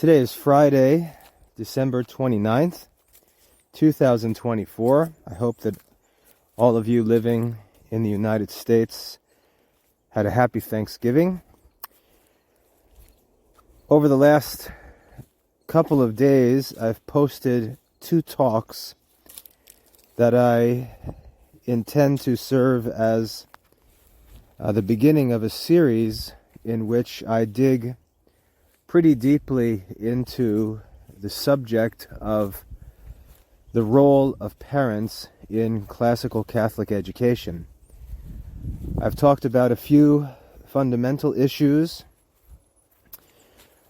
Today is Friday, December 29th, 2024. I hope that all of you living in the United States had a happy Thanksgiving. Over the last couple of days, I've posted 2 talks that I intend to serve as the beginning of a series in which I dig pretty deeply into the subject of the role of parents in classical Catholic education. I've talked about a few fundamental issues.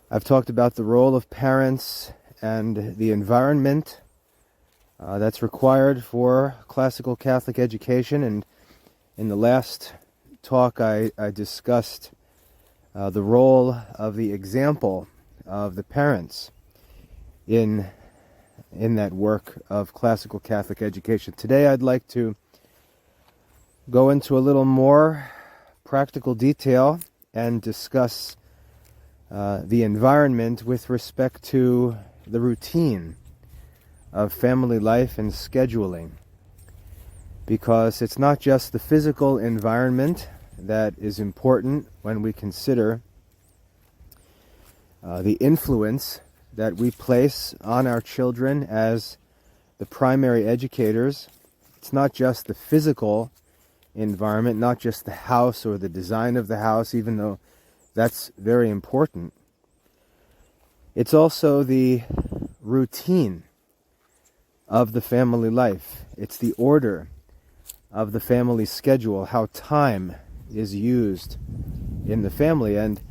I've talked about the role of parents and the environment that's required for classical Catholic education. And in the last talk, I discussed the role of the example of the parents in that work of classical Catholic education. Today I'd like to go into a little more practical detail and discuss the environment with respect to the routine of family life and scheduling. Because it's not just the physical environment that is important when we consider the influence that we place on our children as the primary educators. It's not just the physical environment, not just the house or the design of the house, even though that's very important. It's also the routine of the family life. It's the order of the family schedule, how time is used in the family. And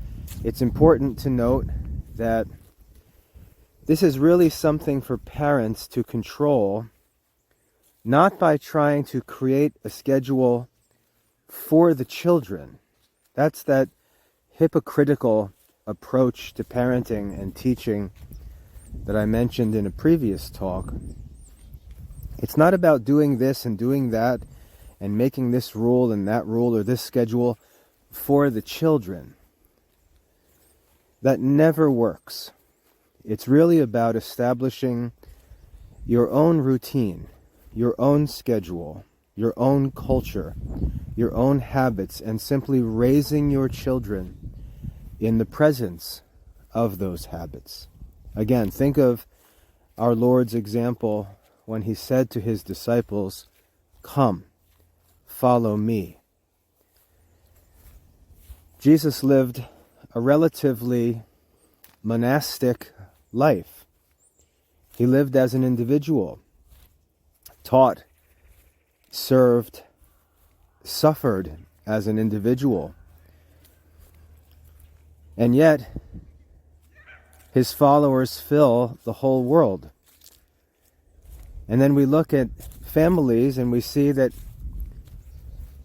it's important to note that this is really something for parents to control, not by trying to create a schedule for the children. That's that hypocritical approach to parenting and teaching that I mentioned in a previous talk. It's not about doing this and doing that and making this rule and that rule or this schedule for the children. That never works. It's really about establishing your own routine, your own schedule, your own culture, your own habits, and simply raising your children in the presence of those habits. Again, think of our Lord's example when he said to his disciples, "Come, follow me." Jesus lived a relatively monastic life. He lived as an individual, taught, served, suffered as an individual. And yet, his followers fill the whole world. And then we look at families and we see that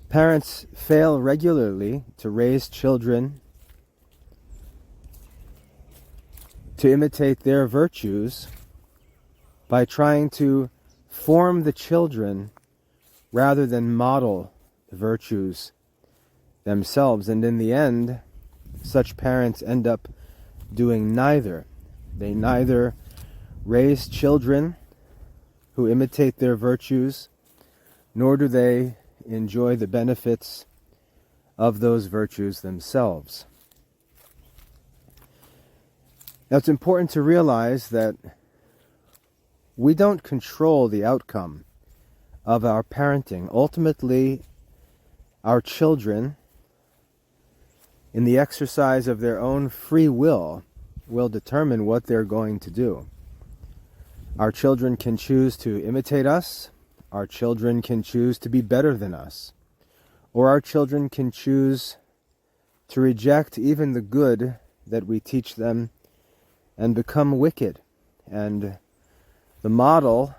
parents fail regularly to raise children to imitate their virtues by trying to form the children rather than model the virtues themselves. And in the end, such parents end up doing neither. They neither raise children who imitate their virtues, nor do they enjoy the benefits of those virtues themselves. Now, it's important to realize that we don't control the outcome of our parenting. Ultimately, our children, in the exercise of their own free will determine what they're going to do. Our children can choose to imitate us. Our children can choose to be better than us. Or our children can choose to reject even the good that we teach them and become wicked. And the model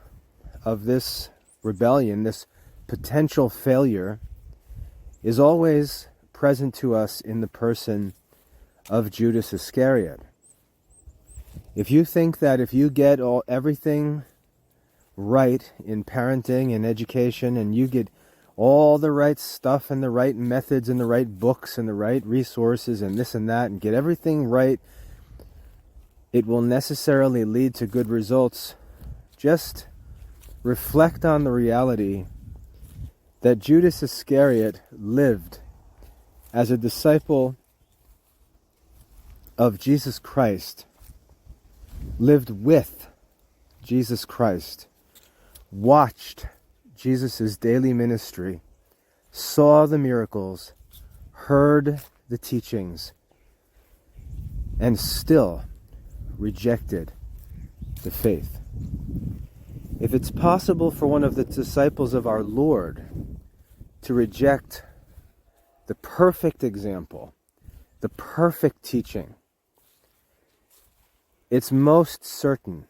of this rebellion, this potential failure, is always present to us in the person of Judas Iscariot. If you think that if you get everything right in parenting and education, and you get all the right stuff and the right methods and the right books and the right resources and this and that, and get everything right, it will necessarily lead to good results, just reflect on the reality that Judas Iscariot lived as a disciple of Jesus Christ, lived with Jesus Christ, watched Jesus' daily ministry, saw the miracles, heard the teachings, and still rejected the faith. If it's possible for one of the disciples of our Lord to reject the perfect example, the perfect teaching, it's most certain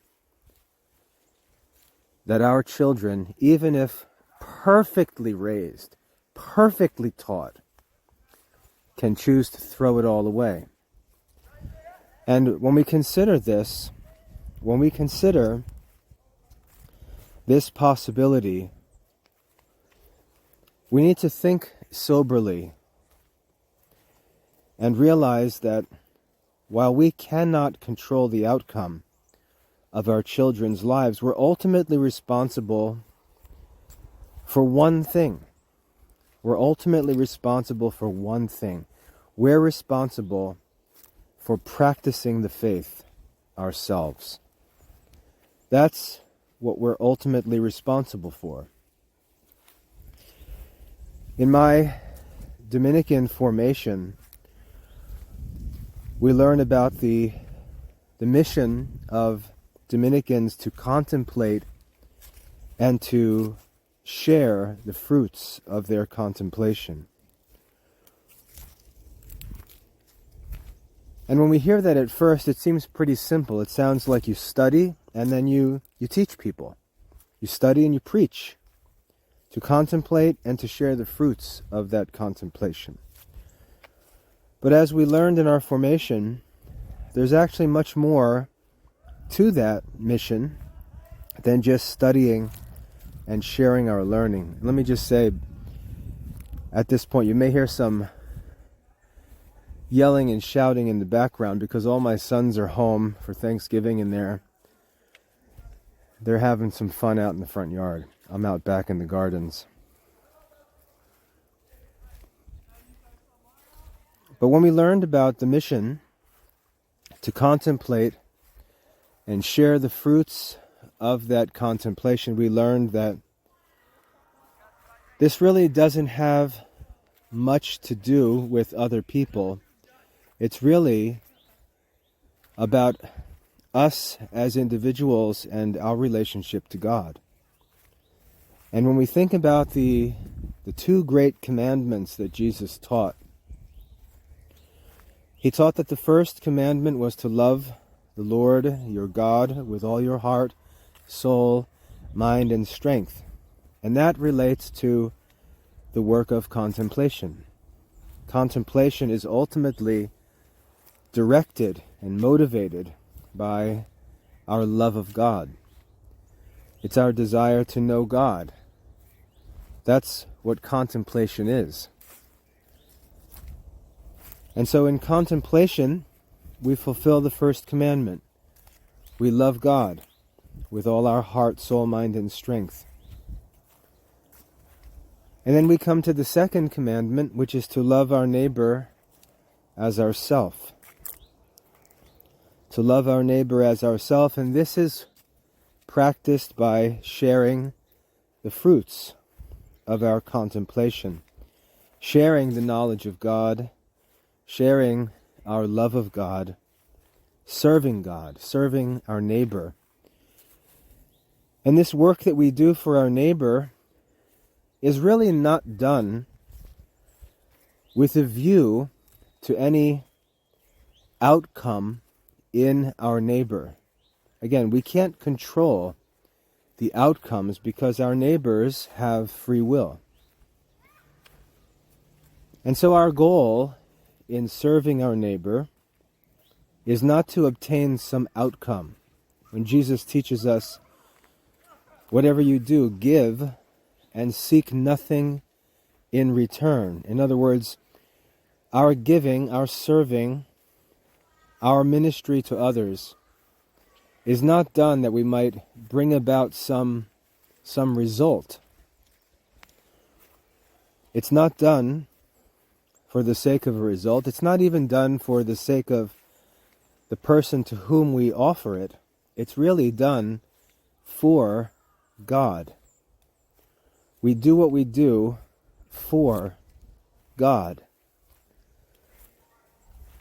that our children, even if perfectly raised, perfectly taught, can choose to throw it all away. And when we consider this, when we consider this possibility, we need to think soberly and realize that while we cannot control the outcome of our children's lives, we're ultimately responsible for one thing. We're ultimately responsible for one thing. We're responsible for practicing the faith ourselves. That's what we're ultimately responsible for. In my Dominican formation, we learn about the mission of Dominicans to contemplate and to share the fruits of their contemplation. And when we hear that at first, it seems pretty simple. It sounds like you study and then you teach people. You study and you preach, to contemplate and to share the fruits of that contemplation. But as we learned in our formation, there's actually much more to that mission than just studying and sharing our learning. Let me just say, at this point, you may hear some yelling and shouting in the background because all my sons are home for Thanksgiving and they're having some fun out in the front yard. I'm out back in the gardens. But when we learned about the mission to contemplate and share the fruits of that contemplation, we learned that this really doesn't have much to do with other people. It's really about us as individuals and our relationship to God. And when we think about the two great commandments that Jesus taught, he taught that the first commandment was to love the Lord your God with all your heart, soul, mind, and strength. And that relates to the work of contemplation. Contemplation is ultimately directed and motivated by our love of God. It's our desire to know God. That's what contemplation is. And so in contemplation, we fulfill the first commandment. We love God with all our heart, soul, mind, and strength. And then we come to the second commandment, which is to love our neighbor as ourself. To love our neighbor as ourself, and this is practiced by sharing the fruits of our contemplation, sharing the knowledge of God, sharing our love of God, serving our neighbor. And this work that we do for our neighbor is really not done with a view to any outcome in our neighbor. Again, we can't control the outcomes because our neighbors have free will. And so our goal in serving our neighbor is not to obtain some outcome. When Jesus teaches us, whatever you do, give and seek nothing in return. In other words, our giving, our serving, our ministry to others is not done that we might bring about some result. It's not done for the sake of a result. It's not even done for the sake of the person to whom we offer it. It's really done for God. We do what we do for God.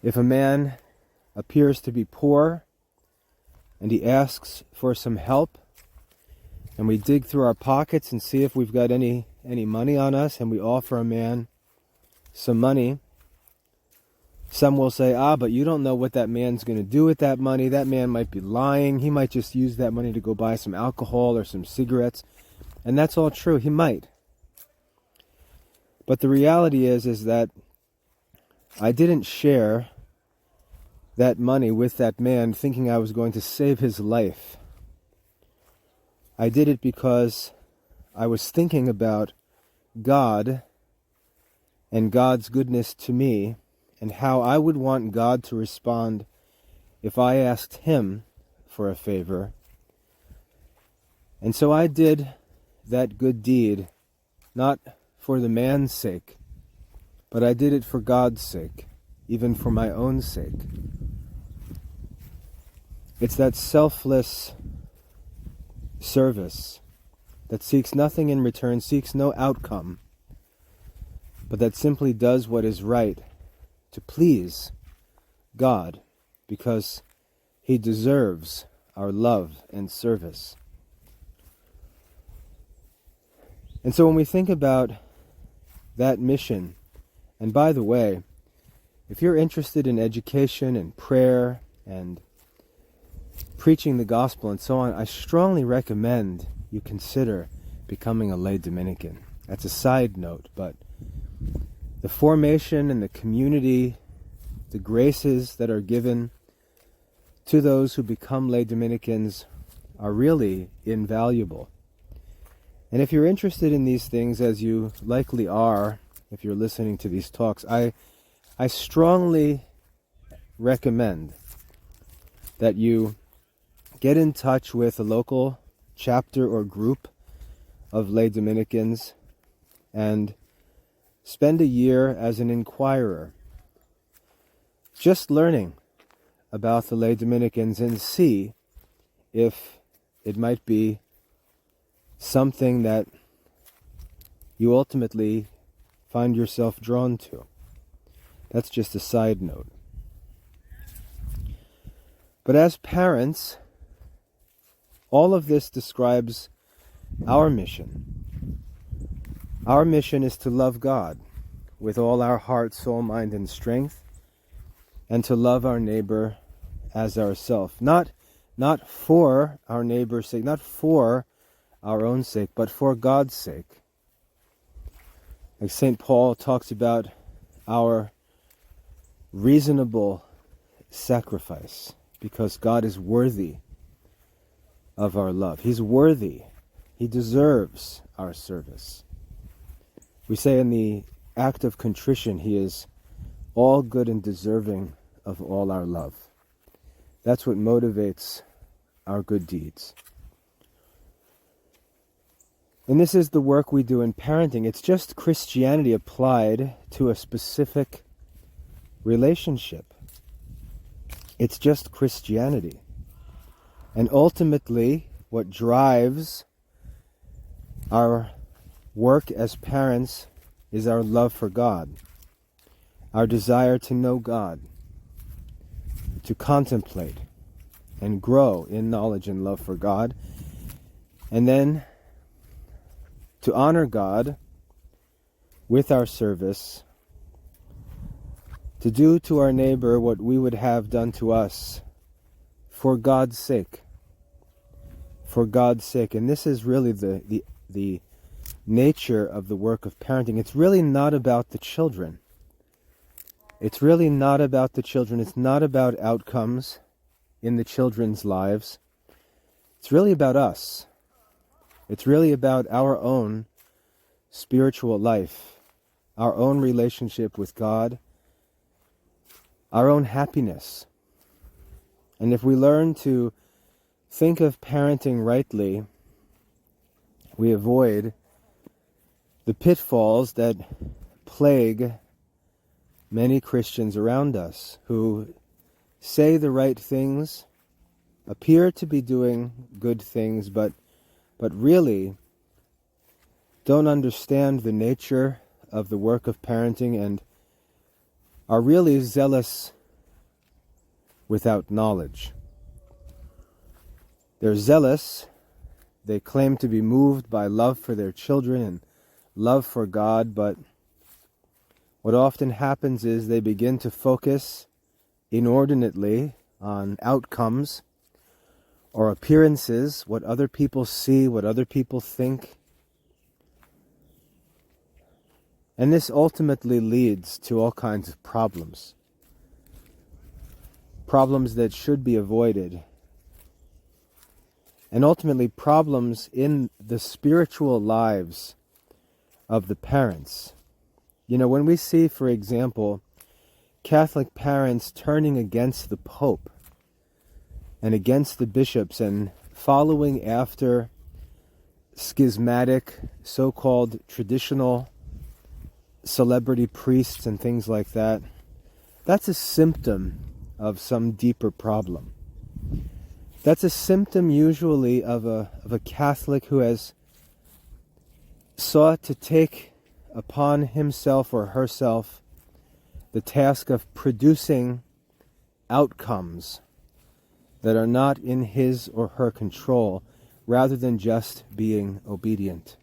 If a man appears to be poor and he asks for some help, and we dig through our pockets and see if we've got any money on us, and we offer a man some money, some will say, but you don't know what that man's going to do with that money. That man might be lying. He might just use that money to go buy some alcohol or some cigarettes. And that's all true. He might. But the reality is that I didn't share that money with that man thinking I was going to save his life. I did it because I was thinking about God and God's goodness to me, and how I would want God to respond if I asked Him for a favor. And so I did that good deed, not for the man's sake, but I did it for God's sake, even for my own sake. It's that selfless service that seeks nothing in return, seeks no outcome, but that simply does what is right to please God, because He deserves our love and service. And so when we think about that mission, and by the way, if you're interested in education and prayer and preaching the gospel and so on, I strongly recommend you consider becoming a lay Dominican. That's a side note, but the formation and the community, the graces that are given to those who become lay Dominicans are really invaluable. And if you're interested in these things, as you likely are if you're listening to these talks, I strongly recommend that you get in touch with a local chapter or group of lay Dominicans and spend a year as an inquirer, just learning about the lay Dominicans, and see if it might be something that you ultimately find yourself drawn to. That's just a side note. But as parents, all of this describes our mission. Our mission is to love God with all our heart, soul, mind, and strength, and to love our neighbor as ourselves. Not for our neighbor's sake, not for our own sake, but for God's sake. Like St. Paul talks about our reasonable sacrifice, because God is worthy of our love. He's worthy. He deserves our service. We say in the act of contrition, He is all good and deserving of all our love. That's what motivates our good deeds. And this is the work we do in parenting. It's just Christianity applied to a specific relationship. It's just Christianity. And ultimately, what drives our work as parents is our love for God, our desire to know God, to contemplate and grow in knowledge and love for God, and then to honor God with our service, to do to our neighbor what we would have done to us for God's sake. For God's sake. And this is really the nature of the work of parenting. It's really not about the children. It's really not about the children. It's not about outcomes in the children's lives. It's really about us. It's really about our own spiritual life, our own relationship with God, our own happiness. And if we learn to think of parenting rightly, we avoid the pitfalls that plague many Christians around us who say the right things, appear to be doing good things, but really don't understand the nature of the work of parenting and are really zealous without knowledge. They're zealous, they claim to be moved by love for their children and love for God, but what often happens is they begin to focus inordinately on outcomes or appearances, what other people see, what other people think. And this ultimately leads to all kinds of problems. Problems that should be avoided. And ultimately problems in the spiritual lives of the parents. You know, when we see, for example, Catholic parents turning against the Pope and against the bishops and following after schismatic, so-called traditional celebrity priests and things like that, that's a symptom of some deeper problem. That's a symptom usually of a Catholic who has sought to take upon himself or herself the task of producing outcomes that are not in his or her control, rather than just being obedient.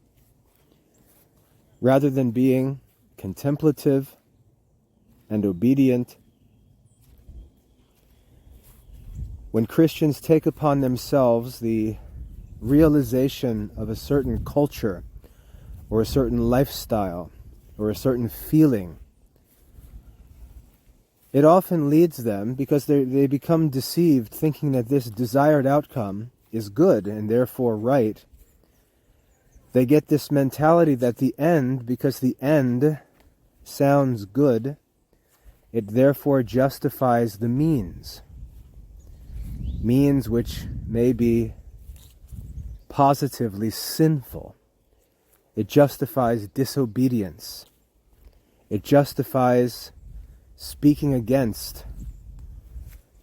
Rather than being contemplative and obedient, when Christians take upon themselves the realization of a certain culture or a certain lifestyle or a certain feeling, it often leads them, because they become deceived thinking that this desired outcome is good and therefore right. They get this mentality that the end, because the end sounds good, it therefore justifies the means. Means which may be positively sinful. It justifies disobedience. It justifies speaking against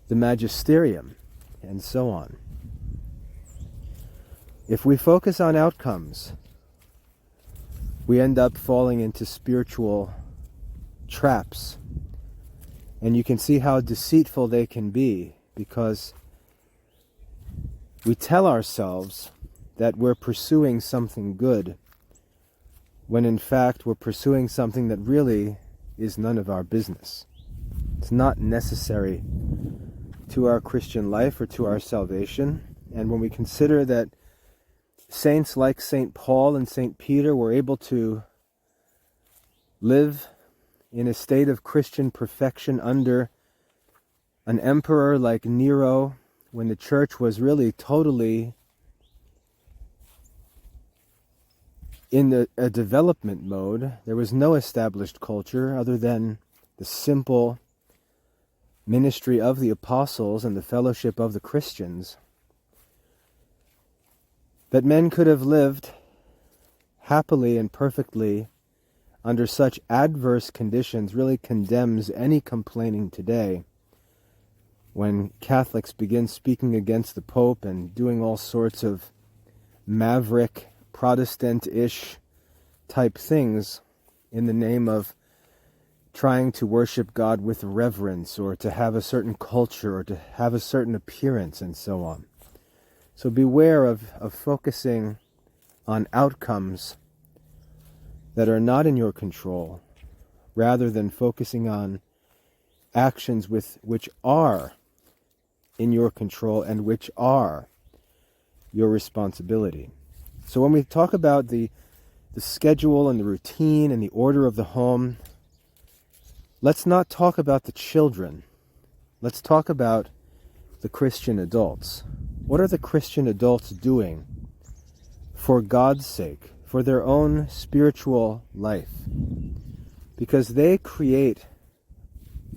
the magisterium, and so on. If we focus on outcomes, we end up falling into spiritual traps. And you can see how deceitful they can be, because we tell ourselves that we're pursuing something good, when in fact we're pursuing something that really is none of our business. It's not necessary to our Christian life or to our salvation. And when we consider that saints like St. Paul and St. Peter were able to live in a state of Christian perfection under an emperor like Nero, when the church was really totally in a development mode, there was no established culture other than the simple ministry of the apostles and the fellowship of the Christians, that men could have lived happily and perfectly under such adverse conditions really condemns any complaining today, when Catholics begin speaking against the Pope and doing all sorts of maverick, Protestant-ish type things in the name of trying to worship God with reverence, or to have a certain culture, or to have a certain appearance, and so on. So beware of focusing on outcomes that are not in your control, rather than focusing on actions which are in your control and which are your responsibility. So when we talk about the schedule and the routine and the order of the home, let's not talk about the children. Let's talk about the Christian adults. What are the Christian adults doing for God's sake, for their own spiritual life? Because they create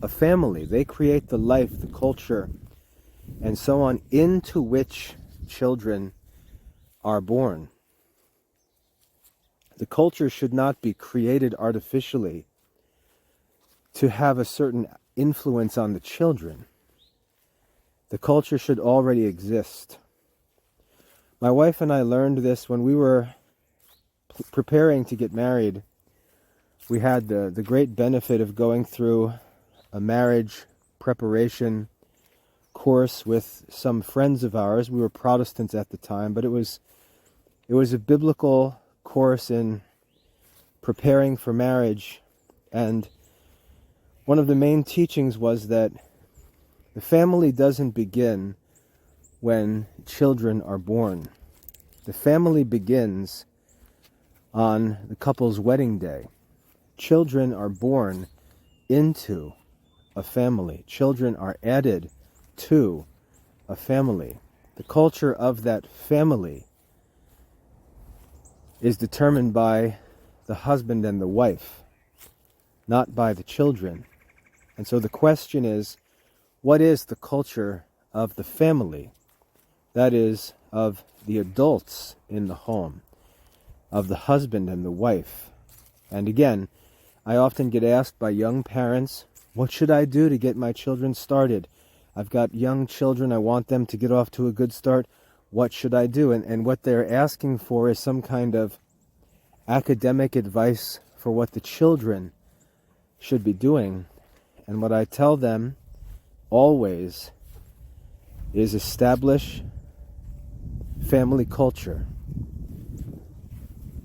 a family, they create the life, the culture, and so on, into which children are born. The culture should not be created artificially to have a certain influence on the children. The culture should already exist. My wife and I learned this when we were preparing to get married. We had the great benefit of going through a marriage preparation course with some friends of ours. We were Protestants at the time, but it was a biblical course in preparing for marriage, and one of the main teachings was that the family doesn't begin when children are born. The family begins on the couple's wedding day. Children are born into a family. Children are added to a family. The culture of that family is determined by the husband and the wife, not by the children. And so the question is, what is the culture of the family? That is, of the adults in the home, of the husband and the wife. And again, I often get asked by young parents, what should I do to get my children started? I've got young children, I want them to get off to a good start. What should I do? And what they're asking for is some kind of academic advice for what the children should be doing. And what I tell them always is establish family culture.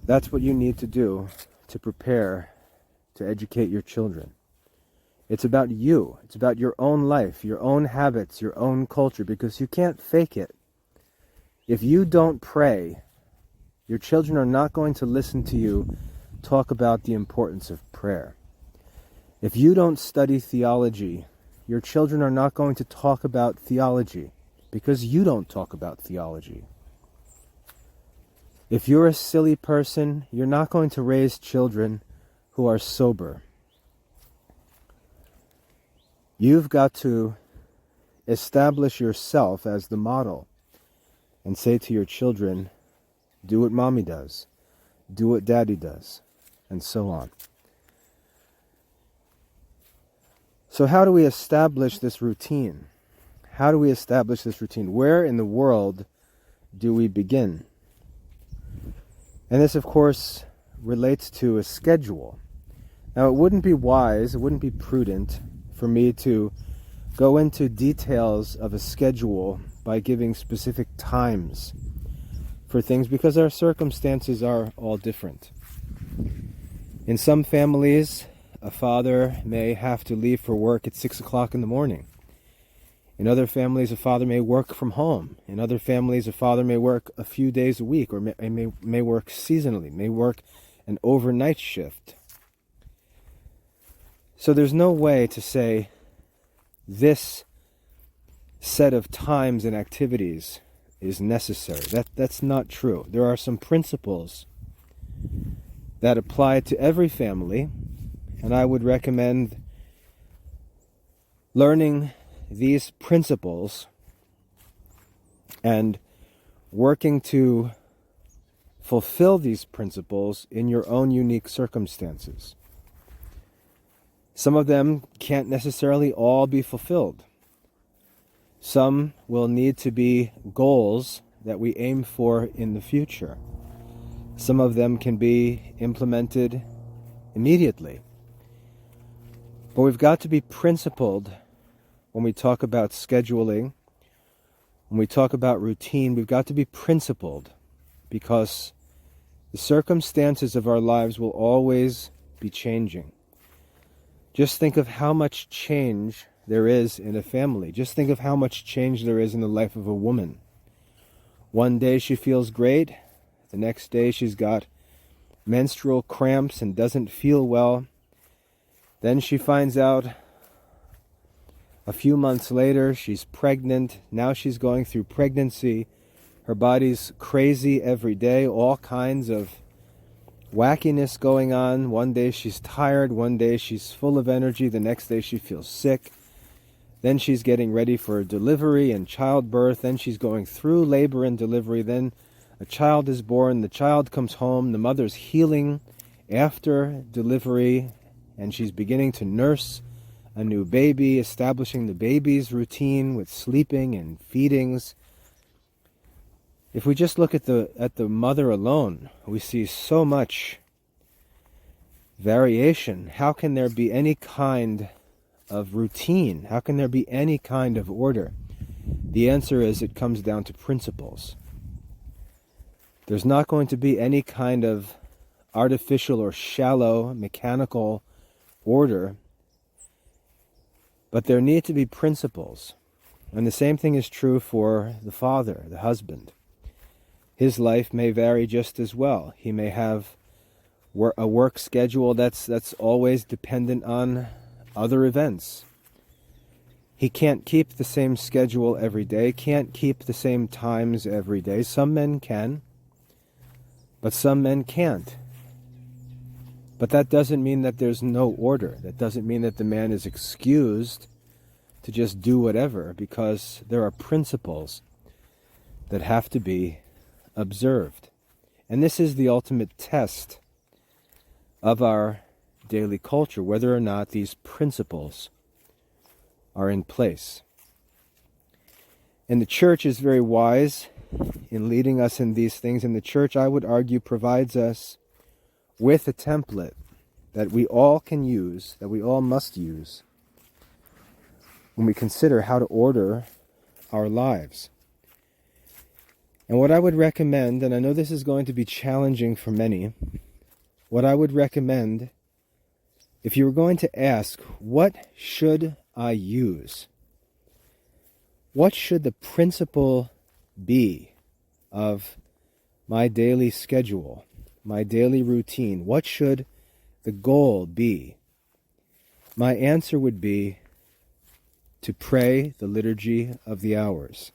That's what you need to do to prepare to educate your children. It's about you. It's about your own life, your own habits, your own culture, because you can't fake it. If you don't pray, your children are not going to listen to you talk about the importance of prayer. If you don't study theology, your children are not going to talk about theology because you don't talk about theology. If you're a silly person, you're not going to raise children who are sober. You've got to establish yourself as the model and say to your children, do what mommy does, do what daddy does, and so on. So how do we establish this routine? How do we establish this routine? Where in the world do we begin? And this, of course, relates to a schedule. Now, it wouldn't be wise, it wouldn't be prudent for me to go into details of a schedule by giving specific times for things, because our circumstances are all different. In some families, a father may have to leave for work at 6 o'clock in the morning. In other families, a father may work from home. In other families, a father may work a few days a week, or may work seasonally, may work an overnight shift. So there's no way to say this set of times and activities is necessary. That's not true. There are some principles that apply to every family, and I would recommend learning these principles and working to fulfill these principles in your own unique circumstances. Some of them can't necessarily all be fulfilled. Some will need to be goals that we aim for in the future. Some of them can be implemented immediately. But we've got to be principled when we talk about scheduling. When we talk about routine, we've got to be principled, because the circumstances of our lives will always be changing. Just think of how much change there is in a family. Just think of how much change there is in the life of a woman. One day she feels great. The next day she's got menstrual cramps and doesn't feel well. Then she finds out a few months later she's pregnant. Now she's going through pregnancy. Her body's crazy every day, all kinds of wackiness going on. One day she's tired, one day she's full of energy, the next day she feels sick. Then she's getting ready for delivery and childbirth. Then she's going through labor and delivery. Then a child is born. The child comes home. The mother's healing after delivery, and she's beginning to nurse a new baby, establishing the baby's routine with sleeping and feedings. If we just look at the mother alone, we see so much variation. How can there be any kind of routine? How can there be any kind of order? The answer is it comes down to principles. There's not going to be any kind of artificial or shallow mechanical order, but there need to be principles. And the same thing is true for the father, the husband. His life may vary just as well. He may have a work schedule that's always dependent on other events. He can't keep the same schedule every day, can't keep the same times every day. Some men can, but some men can't. But that doesn't mean that there's no order. That doesn't mean that the man is excused to just do whatever, because there are principles that have to be observed. And this is the ultimate test of our daily culture, whether or not these principles are in place. And the church is very wise in leading us in these things. And the church, I would argue, provides us with a template that we all can use, that we all must use, when we consider how to order our lives. And what I would recommend, and I know this is going to be challenging for many, what I would recommend, if you were going to ask, what should I use? What should the principle be of my daily schedule, my daily routine? What should the goal be? My answer would be to pray the Liturgy of the Hours.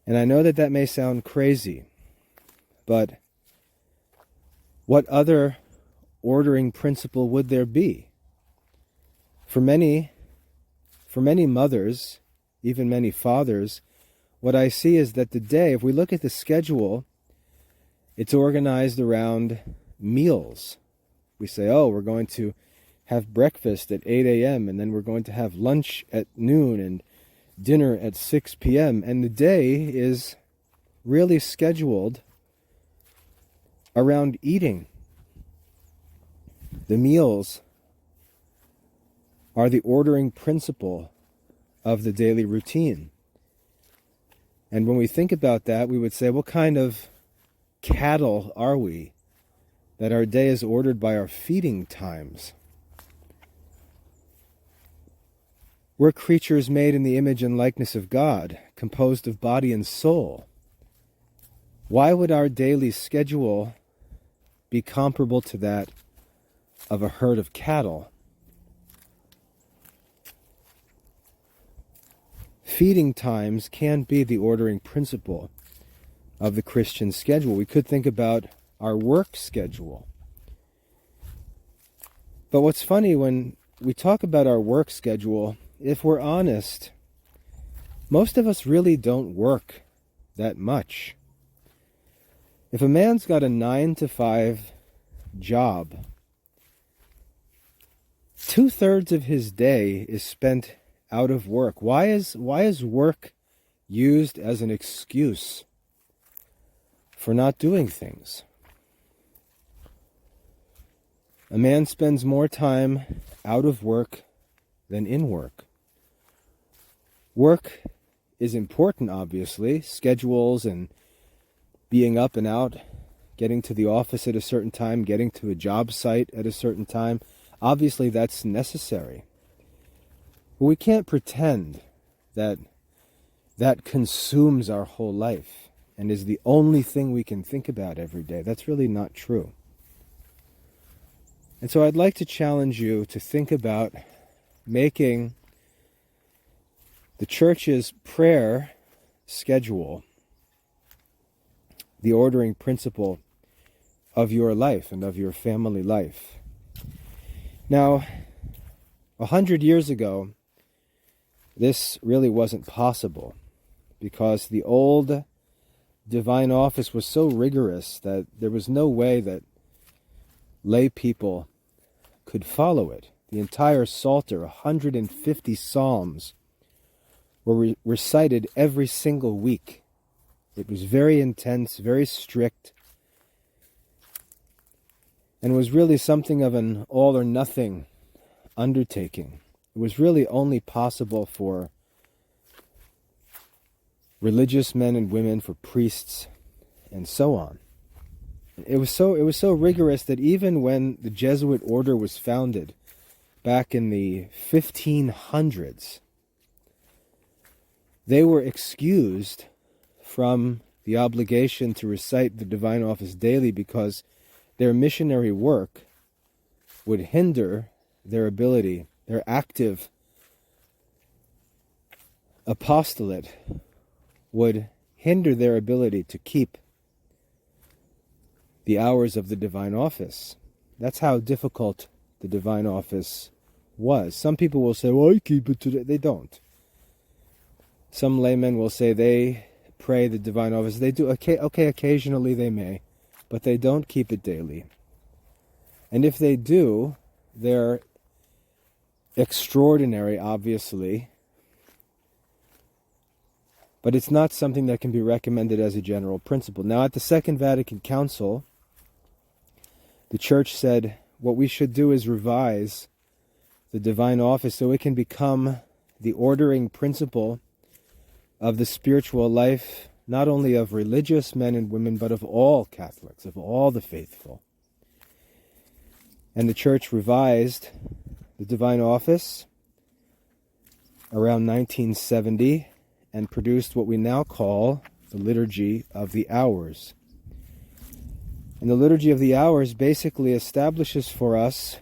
And I know that that may sound crazy, but what other ordering principle would there be? For many mothers, even many fathers, what I see is that the day, if we look at the schedule, it's organized around meals. We say, oh, we're going to have breakfast at 8 a.m. and then we're going to have lunch at noon and dinner at 6 p.m. And the day is really scheduled around eating. The meals are the ordering principle of the daily routine. And when we think about that, we would say, what kind of cattle are we that our day is ordered by our feeding times? We're creatures made in the image and likeness of God, composed of body and soul. Why would our daily schedule be comparable to that of a herd of cattle? Feeding times can be the ordering principle of the Christian schedule. We could think about our work schedule. But what's funny, when we talk about our work schedule, if we're honest, most of us really don't work that much. If a man's got a 9-to-5 job, 2/3 of his day is spent out of work. Why is work used as an excuse for not doing things? A man spends more time out of work than in work. Work is important, obviously. Schedules and being up and out, getting to the office at a certain time, getting to a job site at a certain time. Obviously, that's necessary. But we can't pretend that that consumes our whole life and is the only thing we can think about every day. That's really not true. And so I'd like to challenge you to think about making the church's prayer schedule the ordering principle of your life and of your family life. Now, 100 years ago, this really wasn't possible, because the old divine office was so rigorous that there was no way that lay people could follow it. The entire Psalter, 150 psalms, were recited every single week. It was very intense, very strict, and was really something of an all-or-nothing undertaking. It was really only possible for religious men and women, for priests, and so on. It was so rigorous that even when the Jesuit order was founded back in the 1500s, they were excused from the obligation to recite the divine office daily because their missionary work would hinder their ability, their active apostolate would hinder their ability to keep the hours of the divine office. That's how difficult the divine office was. Some people will say, well, I keep it today. They don't. Some laymen will say they pray the divine office. They do. Okay, occasionally they may, but they don't keep it daily. And if they do, they're extraordinary, obviously, but it's not something that can be recommended as a general principle. Now, at the Second Vatican Council, the Church said what we should do is revise the divine office so it can become the ordering principle of the spiritual life, not only of religious men and women, but of all Catholics, of all the faithful. And the Church revised the divine office around 1970 and produced what we now call the Liturgy of the Hours. And the Liturgy of the Hours basically establishes for us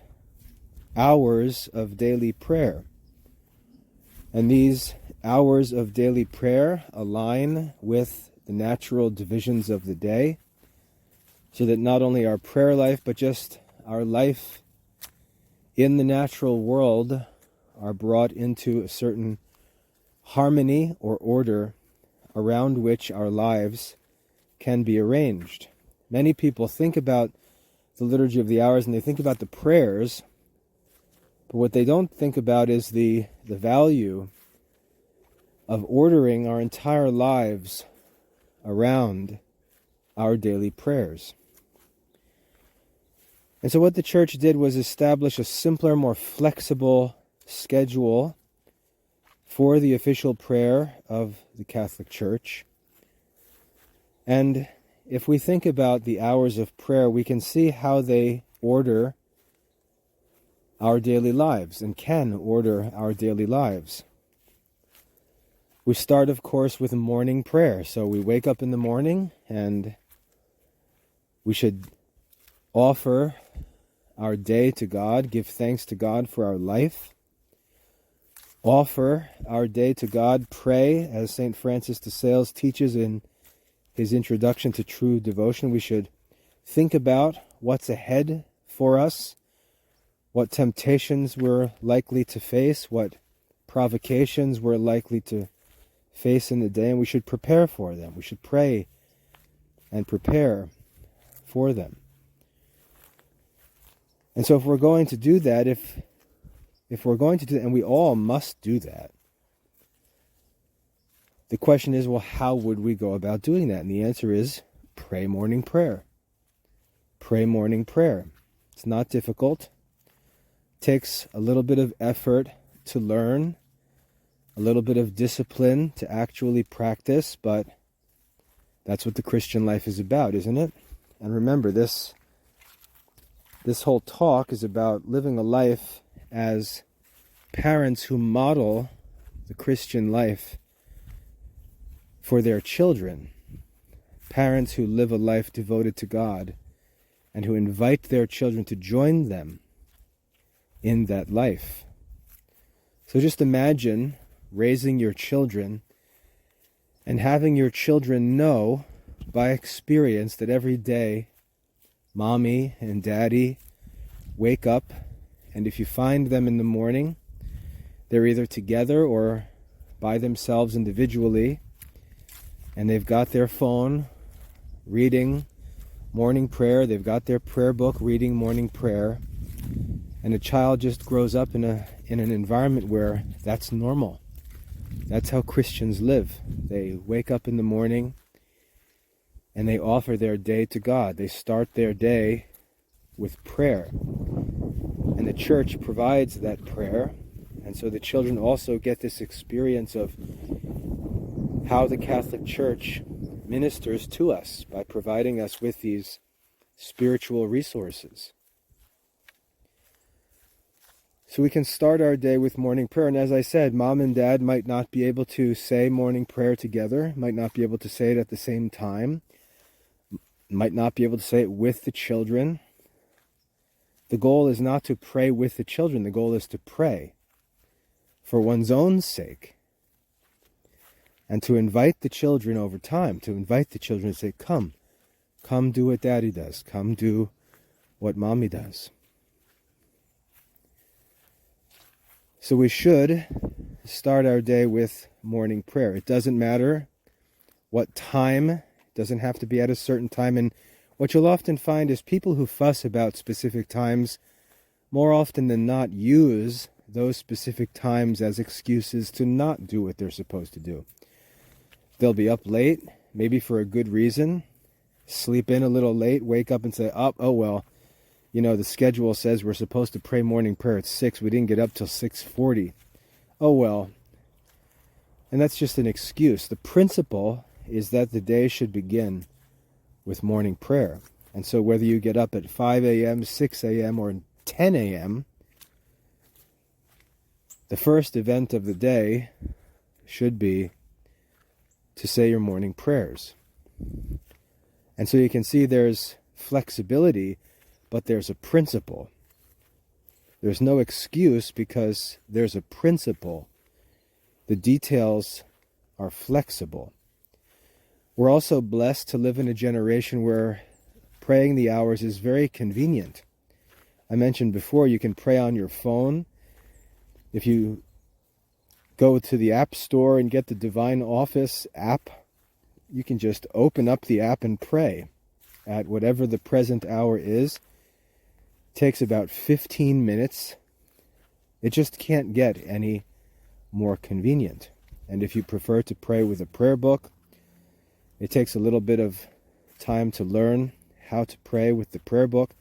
hours of daily prayer. And these hours of daily prayer align with the natural divisions of the day, so that not only our prayer life, but just our life in the natural world are brought into a certain harmony or order around which our lives can be arranged. Many people think about the Liturgy of the Hours and they think about the prayers, but what they don't think about is the value of ordering our entire lives around our daily prayers. And so what the Church did was establish a simpler, more flexible schedule for the official prayer of the Catholic Church. And if we think about the hours of prayer, we can see how they order our daily lives and can order our daily lives. We start, of course, with a morning prayer. So we wake up in the morning and we should offer our day to God, give thanks to God for our life, offer our day to God, pray, as St. Francis de Sales teaches in his introduction to true devotion. We should think about what's ahead for us, what temptations we're likely to face, what provocations we're likely to face in the day, and we should prepare for them. We should pray and prepare for them. And so if we're going to do that, if we're going to do that, and we all must do that, the question is, well, how would we go about doing that? And the answer is, pray morning prayer. Pray morning prayer. It's not difficult. It takes a little bit of effort to learn, a little bit of discipline to actually practice, but that's what the Christian life is about, isn't it? And remember, this whole talk is about living a life as parents who model the Christian life for their children. Parents who live a life devoted to God and who invite their children to join them in that life. So just imagine raising your children and having your children know by experience that every day mommy and daddy wake up, and if you find them in the morning, they're either together or by themselves individually, and they've got their phone reading morning prayer, they've got their prayer book reading morning prayer, and a child just grows up in an environment where that's normal. That's how Christians live. They wake up in the morning and they offer their day to God. They start their day with prayer. And the church provides that prayer. And so the children also get this experience of how the Catholic Church ministers to us by providing us with these spiritual resources. So we can start our day with morning prayer. And as I said, mom and dad might not be able to say morning prayer together, might not be able to say it at the same time, might not be able to say it with the children. The goal is not to pray with the children. The goal is to pray for one's own sake. And to invite the children over time, to invite the children to say, come do what daddy does. Come do what mommy does. So we should start our day with morning prayer. It doesn't matter what time. It doesn't have to be at a certain time. And what you'll often find is people who fuss about specific times more often than not use those specific times as excuses to not do what they're supposed to do. They'll be up late, maybe for a good reason, sleep in a little late, wake up and say, oh well, the schedule says we're supposed to pray morning prayer at 6. We didn't get up till 6:40. Oh well. And that's just an excuse. The principle is that the day should begin with morning prayer. And so whether you get up at 5 a.m., 6 a.m., or 10 a.m., the first event of the day should be to say your morning prayers. And so you can see there's flexibility, but there's a principle. There's no excuse because there's a principle. The details are flexible. We're also blessed to live in a generation where praying the hours is very convenient. I mentioned before, you can pray on your phone. If you go to the App Store and get the Divine Office app, you can just open up the app and pray at whatever the present hour is. It takes about 15 minutes. It just can't get any more convenient. And if you prefer to pray with a prayer book, it takes a little bit of time to learn how to pray with the prayer book.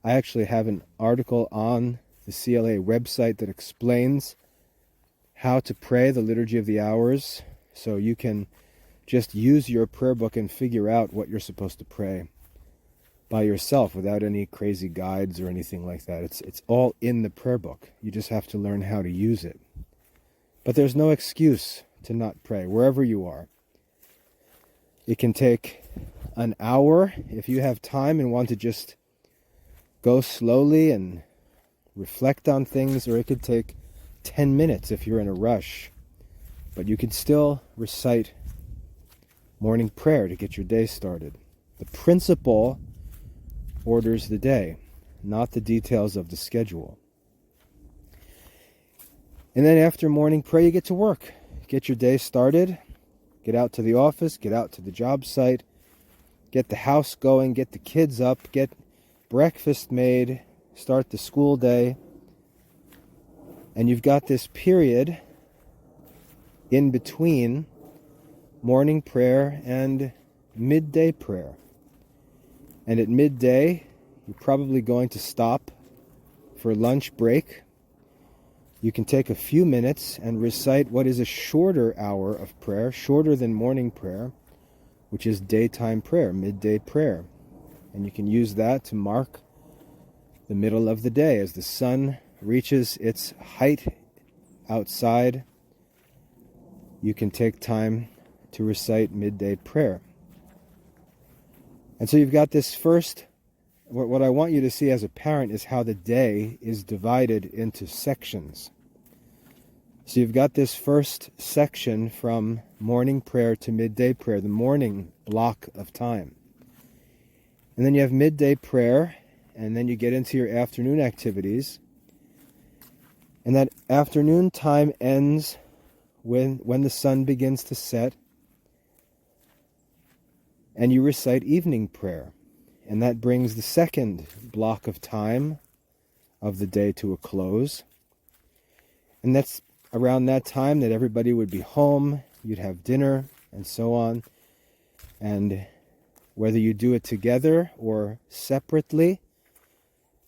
I actually have an article on the CLA website that explains how to pray the Liturgy of the Hours, so you can just use your prayer book and figure out what you're supposed to pray by yourself without any crazy guides or anything like that. It's all in the prayer book. You just have to learn how to use it. But there's no excuse to not pray, wherever you are. It can take an hour if you have time and want to just go slowly and reflect on things, or it could take 10 minutes if you're in a rush. But you can still recite morning prayer to get your day started. The principle orders the day, not the details of the schedule. And then after morning prayer, you get to work. Get your day started. Get out to the office, get out to the job site, get the house going, get the kids up, get breakfast made, start the school day. And you've got this period in between morning prayer and midday prayer. And at midday, you're probably going to stop for lunch break. You can take a few minutes and recite what is a shorter hour of prayer, shorter than morning prayer, which is daytime prayer, midday prayer. And you can use that to mark the middle of the day. As the sun reaches its height outside, you can take time to recite midday prayer. And so you've got this first, what I want you to see as a parent is how the day is divided into sections. So you've got this first section from morning prayer to midday prayer, the morning block of time. And then you have midday prayer, and then you get into your afternoon activities. And that afternoon time ends when the sun begins to set, and you recite evening prayer. And that brings the second block of time of the day to a close. And that's around that time that everybody would be home, you'd have dinner, and so on. And whether you do it together or separately,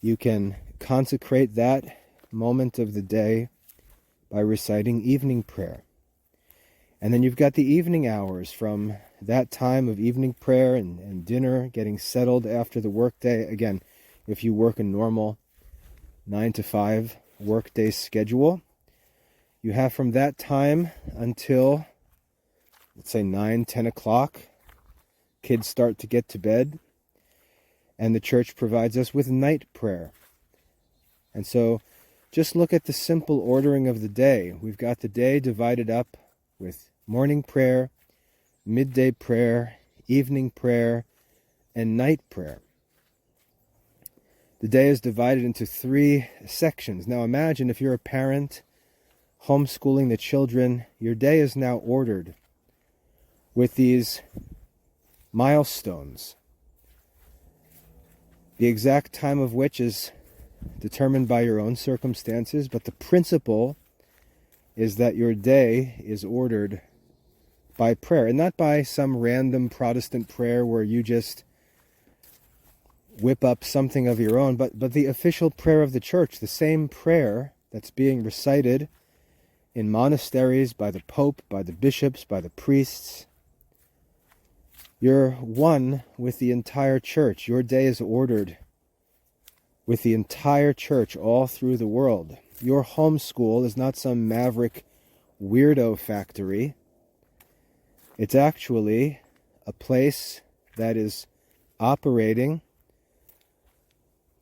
you can consecrate that moment of the day by reciting evening prayer. And then you've got the evening hours from that time of evening prayer and dinner, getting settled after the workday. Again, if you work a normal 9 to 5 workday schedule, you have from that time until, let's say, 9, 10 o'clock, kids start to get to bed, and the church provides us with night prayer. And so just look at the simple ordering of the day. We've got the day divided up with morning prayer, midday prayer, evening prayer, and night prayer. The day is divided into 3 sections. Now imagine if you're a parent homeschooling the children, your day is now ordered with these milestones, the exact time of which is determined by your own circumstances, but the principle is that your day is ordered by prayer, and not by some random Protestant prayer where you just whip up something of your own, but the official prayer of the church, the same prayer that's being recited in monasteries by the Pope, by the bishops, by the priests. You're one with the entire church. Your day is ordered with the entire church all through the world. Your homeschool is not some maverick weirdo factory. It's actually a place that is operating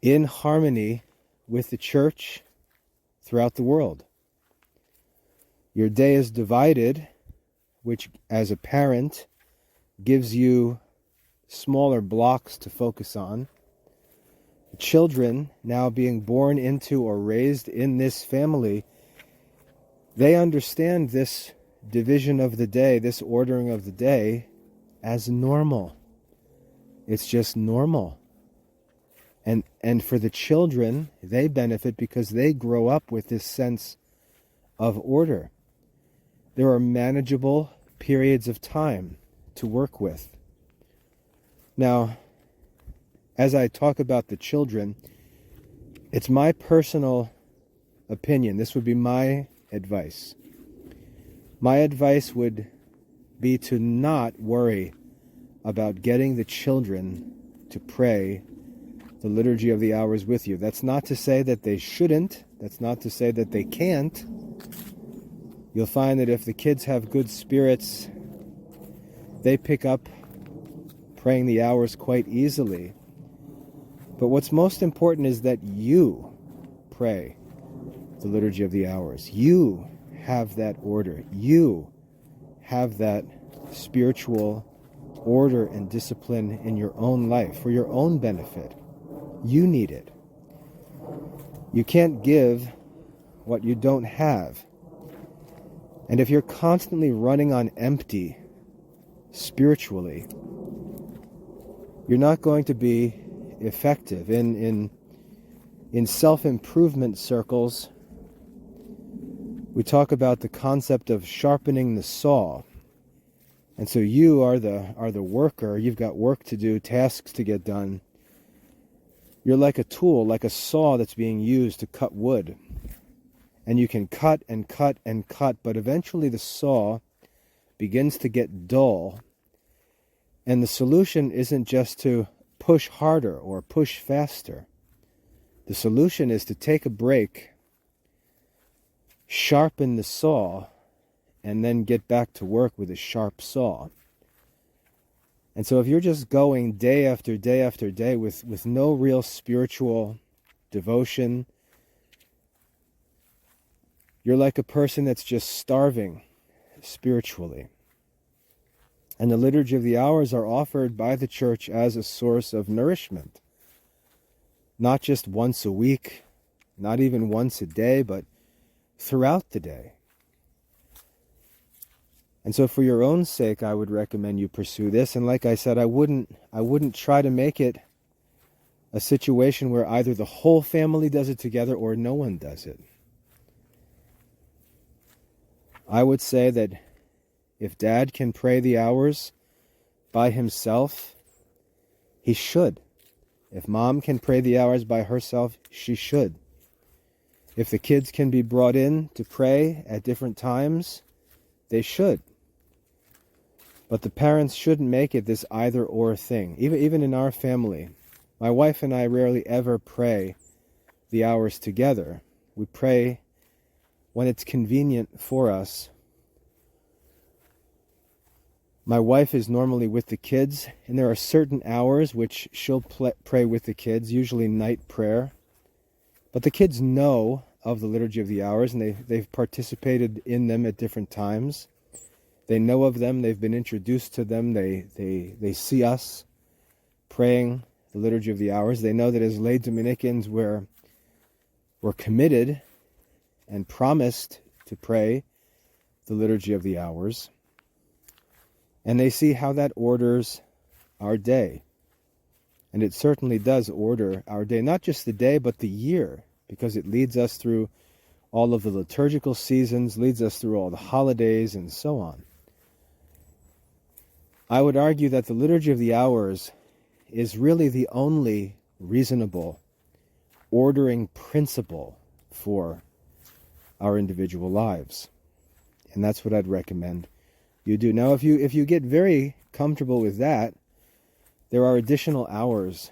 in harmony with the church throughout the world. Your day is divided, which as a parent gives you smaller blocks to focus on. The children now being born into or raised in this family, they understand this division of the day, this ordering of the day, as normal. It's just normal. And for the children, they benefit because they grow up with this sense of order. There are manageable periods of time to work with. Now, as I talk about the children, it's my personal opinion. This would be my advice. My advice would be to not worry about getting the children to pray the Liturgy of the Hours with you. That's not to say that they shouldn't. That's not to say that they can't. You'll find that if the kids have good spirits, they pick up praying the hours quite easily. But what's most important is that you pray the Liturgy of the Hours. You have that order. You have that spiritual order and discipline in your own life for your own benefit. You need it. You can't give what you don't have. And if you're constantly running on empty spiritually, you're not going to be effective. In self-improvement circles, we talk about the concept of sharpening the saw. And so you are the worker. You've got work to do, tasks to get done. You're like a tool, like a saw that's being used to cut wood. And you can cut and cut and cut, but eventually the saw begins to get dull. And the solution isn't just to push harder or push faster. The solution is to take a break, sharpen the saw, and then get back to work with a sharp saw. And so if you're just going day after day after day with no real spiritual devotion, you're like a person that's just starving spiritually. And the Liturgy of the Hours are offered by the Church as a source of nourishment. Not just once a week, not even once a day, but throughout the day. And so for your own sake, I would recommend you pursue this. And like I said, I wouldn't try to make it a situation where either the whole family does it together or no one does it. I would say that if Dad can pray the hours by himself, he should. If Mom can pray the hours by herself, she should. If the kids can be brought in to pray at different times, they should. But the parents shouldn't make it this either-or thing. Even in our family, my wife and I rarely ever pray the hours together. We pray when it's convenient for us. My wife is normally with the kids, and there are certain hours which she'll pray with the kids, usually night prayer. But the kids know of the Liturgy of the Hours, and they've participated in them at different times. They know of them, they've been introduced to them, they see us praying the Liturgy of the Hours. They know that as lay Dominicans we're committed and promised to pray the Liturgy of the Hours. And they see how that orders our day. And it certainly does order our day, not just the day, but the year, because it leads us through all of the liturgical seasons, leads us through all the holidays, and so on. I would argue that the Liturgy of the Hours is really the only reasonable ordering principle for our individual lives. And that's what I'd recommend you do. Now, if you get very comfortable with that, there are additional hours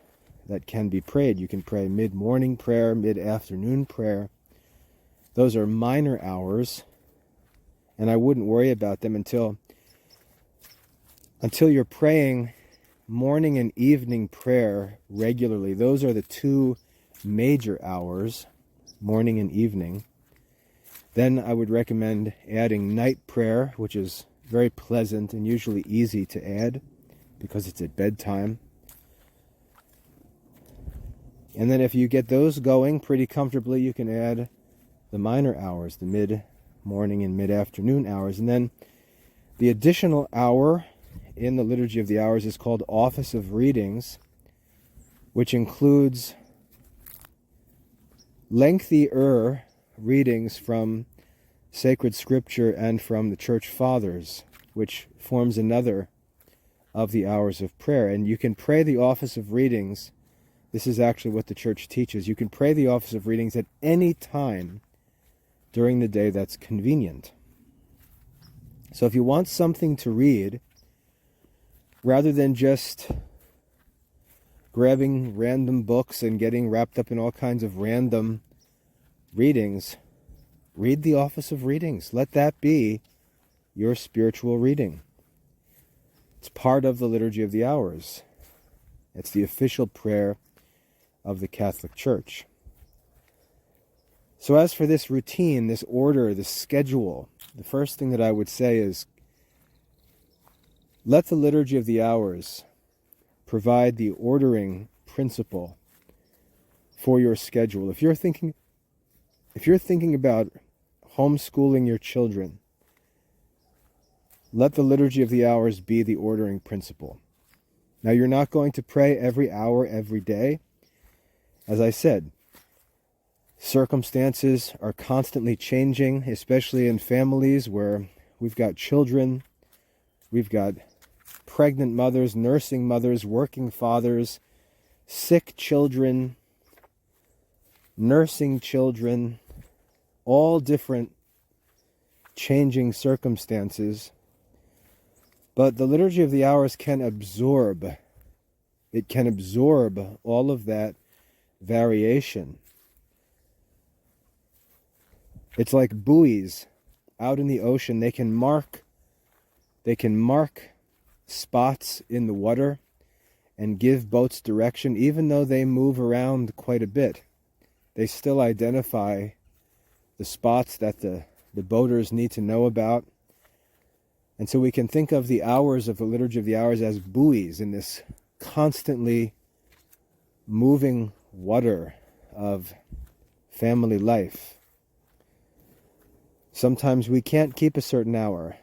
that can be prayed. You can pray mid-morning prayer, mid-afternoon prayer. Those are minor hours, and I wouldn't worry about them until you're praying morning and evening prayer regularly. Those are the two major hours, morning and evening. Then I would recommend adding night prayer, which is very pleasant and usually easy to add because it's at bedtime. And then if you get those going pretty comfortably, you can add the minor hours, the mid-morning and mid-afternoon hours. And then the additional hour in the Liturgy of the Hours is called Office of Readings, which includes lengthier readings from sacred scripture and from the Church Fathers, which forms another of the hours of prayer. And you can pray the Office of Readings. This is actually what the Church teaches. You can pray the Office of Readings at any time during the day that's convenient. So if you want something to read, rather than just grabbing random books and getting wrapped up in all kinds of random readings, read the Office of Readings. Let that be your spiritual reading. It's part of the Liturgy of the Hours. It's the official prayer of the Catholic Church. So as for this routine, this order, this schedule, the first thing that I would say is let the Liturgy of the Hours provide the ordering principle for your schedule. If you're thinking about homeschooling your children, let the Liturgy of the Hours be the ordering principle. Now, you're not going to pray every hour, every day. As I said, circumstances are constantly changing, especially in families where we've got children, we've got pregnant mothers, nursing mothers, working fathers, sick children, nursing children, all different changing circumstances. But the Liturgy of the Hours can absorb. It can absorb all of that variation. It's like buoys out in the ocean. They can mark spots in the water and give boats direction. Even though they move around quite a bit, they still identify the spots that the boaters need to know about. And so we can think of the hours of the Liturgy of the Hours as buoys in this constantly moving water of family life. Sometimes we can't keep a certain hour.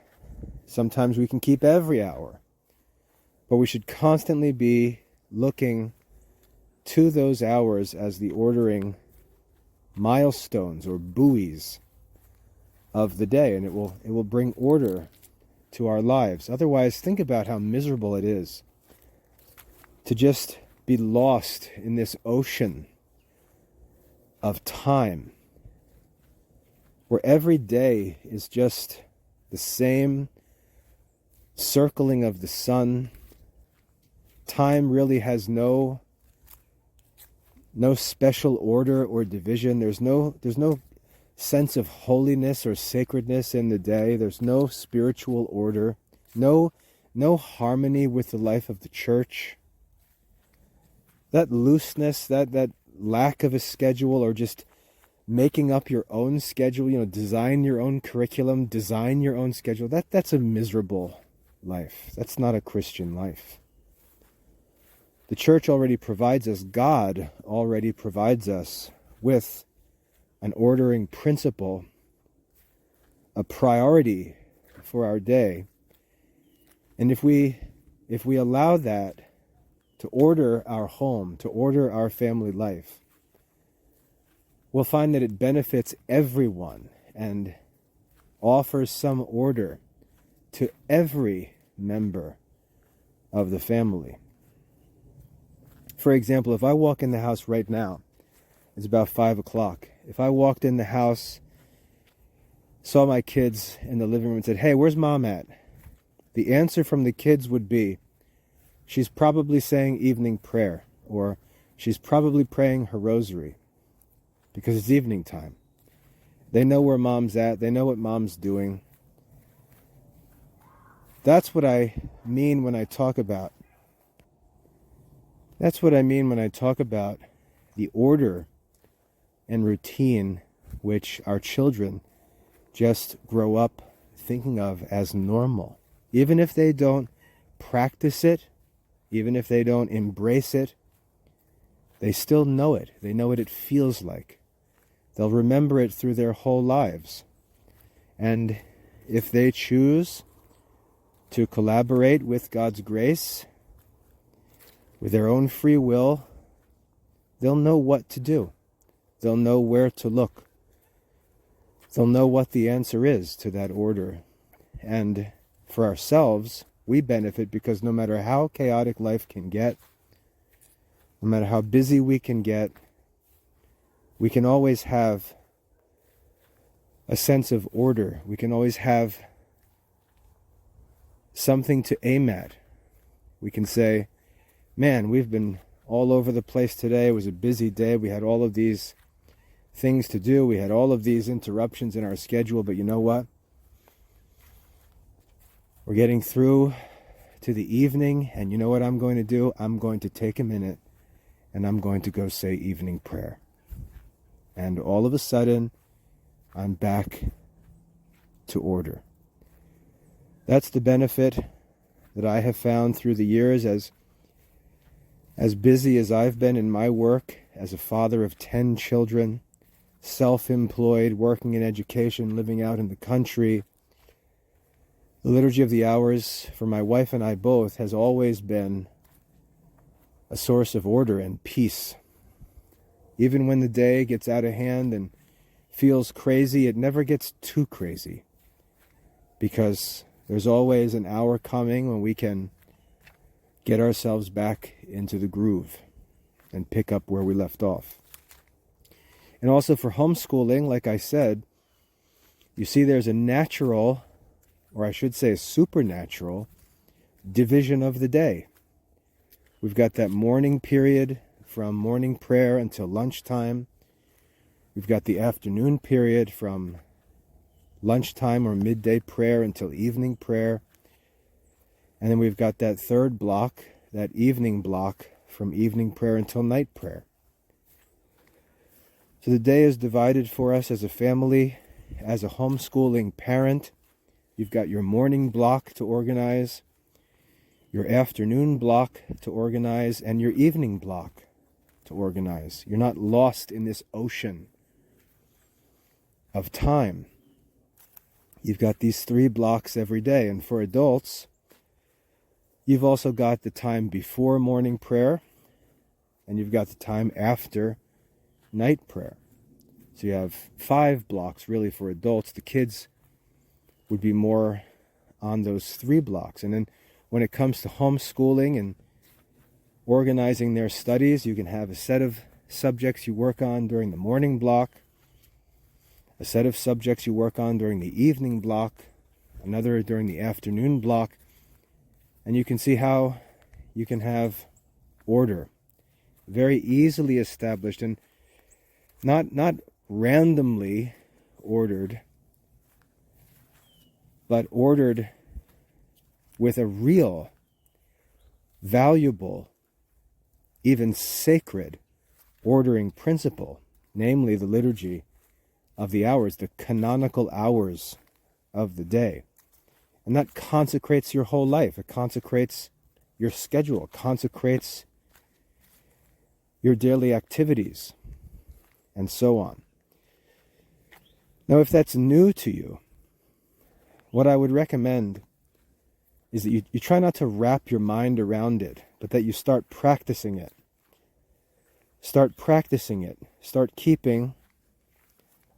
Sometimes we can keep every hour. But we should constantly be looking to those hours as the ordering milestones or buoys of the day, and it will bring order to our lives. Otherwise, think about how miserable it is to just be lost in this ocean of time, where every day is just the same circling of the sun. Time really has no special order or division. There's no sense of holiness or sacredness in the day. There's no spiritual order, no harmony with the life of the church. That looseness, that lack of a schedule, or just making up your own schedule, design your own curriculum, design your own schedule, that's a miserable life. That's not a Christian life. The church already provides us, God already provides us with an ordering principle, a priority for our day. And if we allow that to order our home, to order our family life, we'll find that it benefits everyone and offers some order to every member of the family. For example, if I walk in the house right now, it's about 5 o'clock. If I walked in the house, saw my kids in the living room and said, "Hey, where's mom at?" The answer from the kids would be, she's probably saying evening prayer, or she's probably praying her rosary, because it's evening time. They know where mom's at. They know what mom's doing. That's what I mean when I talk about the order and routine which our children just grow up thinking of as normal. Even if they don't practice it, even if they don't embrace it, they still know it. They know what it feels like. They'll remember it through their whole lives. And if they choose to collaborate with God's grace, with their own free will, they'll know what to do. They'll know where to look. They'll know what the answer is to that order. And for ourselves, we benefit because no matter how chaotic life can get, no matter how busy we can get, we can always have a sense of order. We can always have something to aim at. We can say, man, we've been all over the place today. It was a busy day. We had all of these things to do. We had all of these interruptions in our schedule. But you know what? We're getting through to the evening. And you know what I'm going to do? I'm going to take a minute and I'm going to go say evening prayer. And all of a sudden, I'm back to order. That's the benefit that I have found through the years as busy as I've been in my work as a father of 10 children, self-employed, working in education, living out in the country. The Liturgy of the Hours for my wife and I both has always been a source of order and peace. Even when the day gets out of hand and feels crazy, it never gets too crazy, because there's always an hour coming when we can get ourselves back into the groove and pick up where we left off. And also for homeschooling, like I said, you see there's a natural, or I should say a supernatural, division of the day. We've got that morning period from morning prayer until lunchtime. We've got the afternoon period from lunchtime or midday prayer until evening prayer. And then we've got that third block, that evening block, from evening prayer until night prayer. So the day is divided for us as a family, as a homeschooling parent. You've got your morning block to organize, your afternoon block to organize, and your evening block to organize. You're not lost in this ocean of time. You've got these 3 blocks every day. And for adults, you've also got the time before morning prayer, and you've got the time after night prayer. So you have 5 blocks really for adults. The kids would be more on those 3 blocks. And then when it comes to homeschooling and organizing their studies, you can have a set of subjects you work on during the morning block, a set of subjects you work on during the evening block, another during the afternoon block, and you can see how you can have order very easily established and not randomly ordered, but ordered with a real, valuable, even sacred ordering principle, namely the liturgy of the hours, the canonical hours of the day. And that consecrates your whole life. It consecrates your schedule, consecrates your daily activities, and so on. Now, if that's new to you, what I would recommend is that you try not to wrap your mind around it, but that you start practicing it. Start practicing it. Start keeping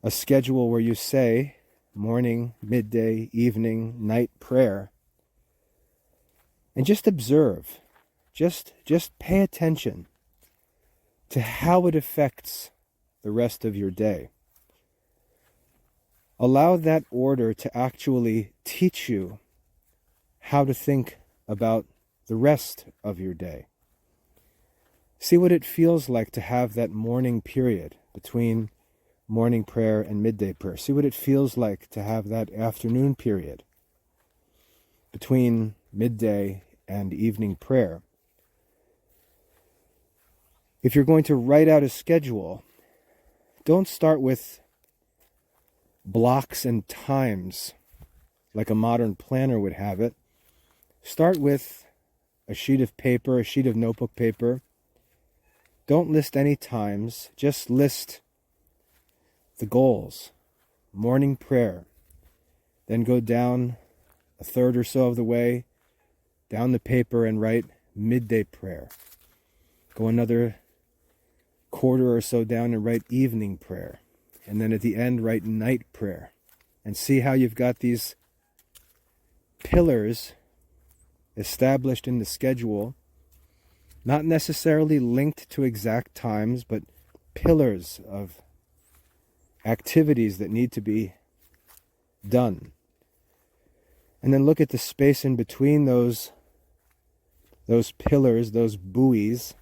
a schedule where you say morning, midday, evening, night prayer. And just observe. Just pay attention to how it affects the rest of your day. Allow that order to actually teach you how to think about the rest of your day. See what it feels like to have that morning period between morning prayer and midday prayer. See what it feels like to have that afternoon period between midday and evening prayer. If you're going to write out a schedule, don't start with blocks and times like a modern planner would have it. Start with a sheet of paper, a sheet of notebook paper. Don't list any times, just list the goals. Morning prayer. Then go down a third or so of the way, down the paper, and write midday prayer. Go another quarter or so down and write evening prayer. And then at the end, write night prayer. And see how you've got these pillars established in the schedule, not necessarily linked to exact times, but pillars of activities that need to be done. And then look at the space in between those pillars, those buoys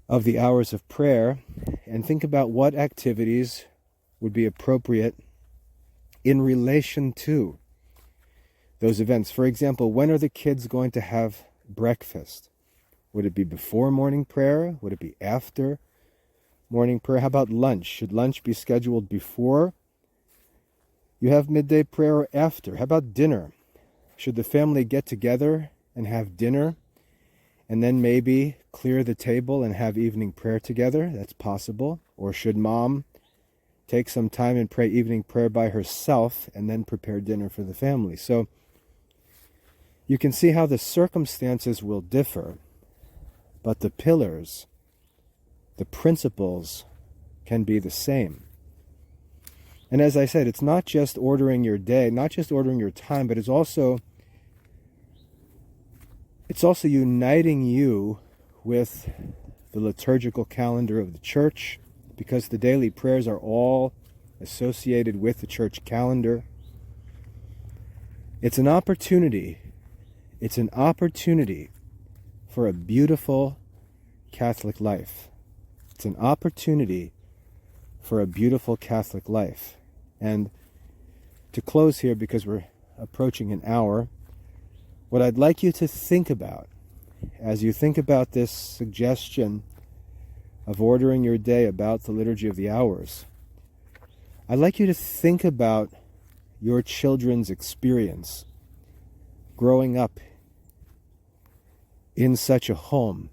of the hours of prayer, and think about what activities would be appropriate in relation to those events. For example, when are the kids going to have breakfast? Would it be before morning prayer? Would it be after morning prayer? How about lunch? Should lunch be scheduled before you have midday prayer or after? How about dinner? Should the family get together and have dinner and then maybe clear the table and have evening prayer together? That's possible. Or should mom take some time and pray evening prayer by herself and then prepare dinner for the family? So you can see how the circumstances will differ, but the pillars, the principles can be the same. And as I said, it's not just ordering your day, not just ordering your time, but it's also uniting you with the liturgical calendar of the church, because the daily prayers are all associated with the church calendar. It's an opportunity for a beautiful Catholic life. It's an opportunity for a beautiful Catholic life. And to close here, because we're approaching an hour, what I'd like you to think about, as you think about this suggestion of ordering your day about the liturgy of the hours, I'd like you to think about your children's experience growing up in such a home,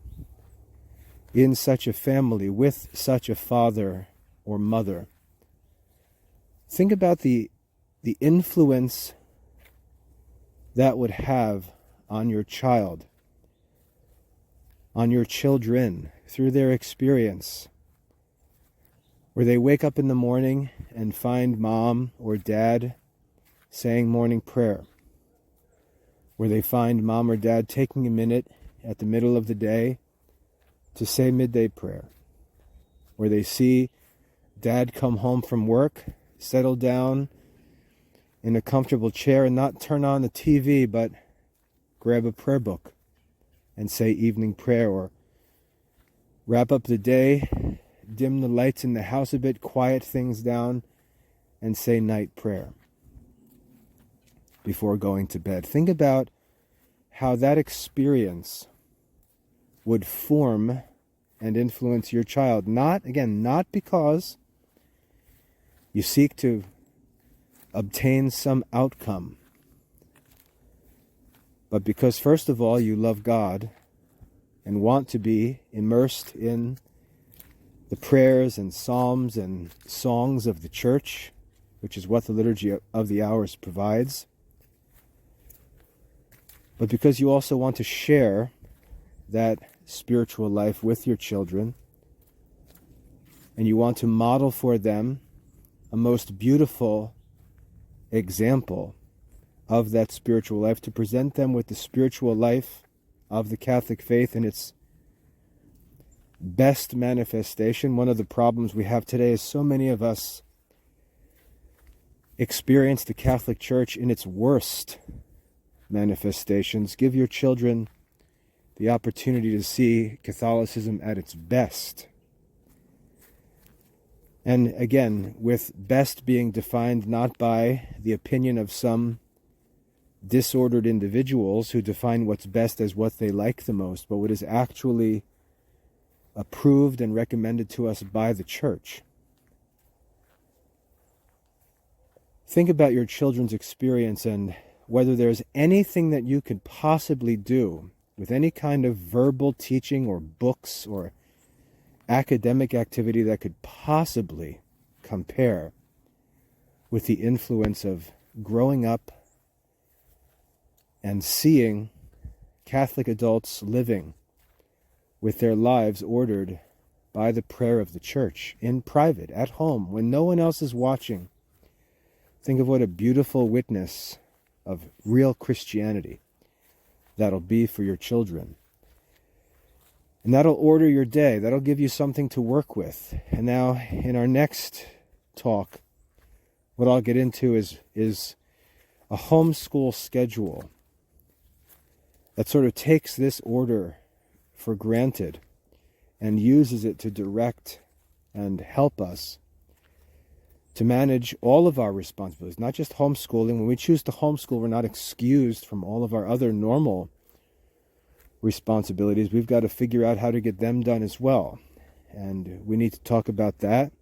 in such a family, with such a father or mother. Think about the the influence that would have on your child, on your children, through their experience, where they wake up in the morning and find mom or dad saying morning prayer, where they find mom or dad taking a minute at the middle of the day to say midday prayer, where they see dad come home from work, settle down in a comfortable chair and not turn on the TV, but grab a prayer book and say evening prayer, or wrap up the day, dim the lights in the house a bit, quiet things down, and say night prayer before going to bed. Think about how that experience would form and influence your child. Not because you seek to obtain some outcome, but because, first of all, you love God and want to be immersed in the prayers and psalms and songs of the church, which is what the Liturgy of the Hours provides, but because you also want to share that spiritual life with your children, and you want to model for them a most beautiful example of that spiritual life, to present them with the spiritual life of the Catholic faith in its best manifestation. One of the problems we have today is so many of us experience the Catholic Church in its worst manifestations. Give your children the opportunity to see Catholicism at its best. And again, with best being defined not by the opinion of some disordered individuals who define what's best as what they like the most, but what is actually approved and recommended to us by the Church. Think about your children's experience and whether there's anything that you could possibly do with any kind of verbal teaching or books or academic activity that could possibly compare with the influence of growing up and seeing Catholic adults living with their lives ordered by the prayer of the Church, in private, at home, when no one else is watching. Think of what a beautiful witness of real Christianity that'll be for your children. And that'll order your day. That'll give you something to work with. And now, in our next talk, what I'll get into is a homeschool schedule that sort of takes this order for granted and uses it to direct and help us to manage all of our responsibilities, not just homeschooling. When we choose to homeschool, we're not excused from all of our other normal responsibilities. We've got to figure out how to get them done as well. And we need to talk about that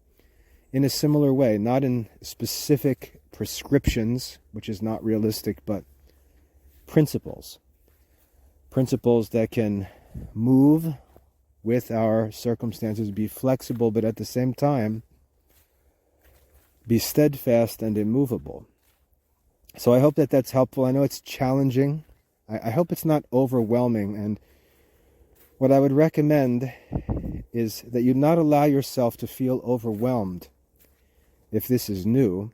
in a similar way, not in specific prescriptions, which is not realistic, but principles. Principles that can move with our circumstances, be flexible, but at the same time, be steadfast and immovable. So I hope that that's helpful. I know it's challenging. I hope it's not overwhelming. And what I would recommend is that you not allow yourself to feel overwhelmed if this is new,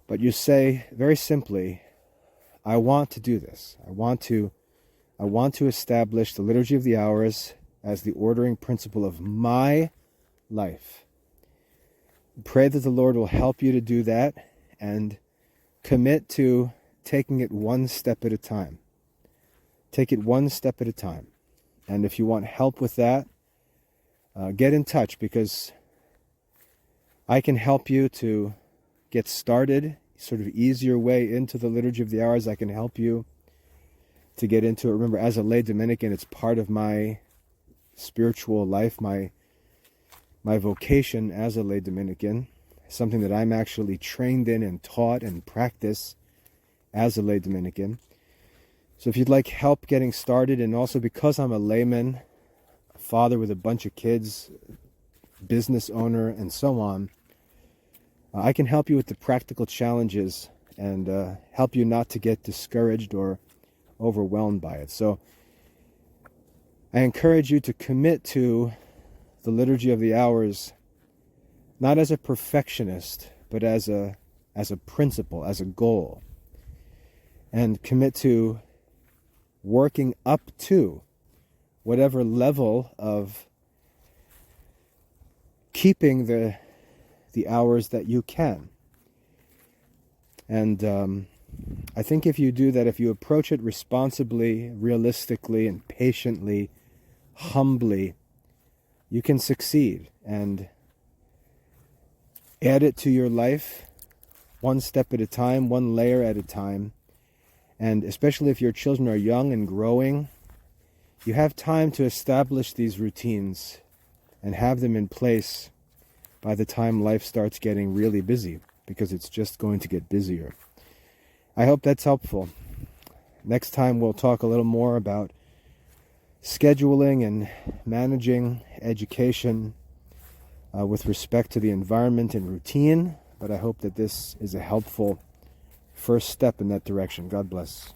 but you say very simply, I want to do this. I want to establish the Liturgy of the Hours as the ordering principle of my life. Pray that the Lord will help you to do that, and commit to taking it one step at a time. Take it one step at a time. And if you want help with that, get in touch, because I can help you to get started, sort of ease your way into the Liturgy of the Hours. I can help you to get into it. Remember, as a lay Dominican, it's part of my spiritual life, my vocation as a lay Dominican, something that I'm actually trained in and taught and practice as a lay Dominican. So if you'd like help getting started, and also because I'm a layman, a father with a bunch of kids, business owner, and so on, I can help you with the practical challenges and help you not to get discouraged or overwhelmed by it. So I encourage you to commit to the Liturgy of the Hours, not as a perfectionist, but as a principle, as a goal. And commit to working up to whatever level of keeping the hours that you can. And I think if you do that, if you approach it responsibly, realistically, and patiently, humbly, you can succeed and add it to your life one step at a time, one layer at a time. And especially if your children are young and growing, you have time to establish these routines and have them in place by the time life starts getting really busy, because it's just going to get busier. I hope that's helpful. Next time we'll talk a little more about scheduling and managing education with respect to the environment and routine, but I hope that this is a helpful first step in that direction. God bless.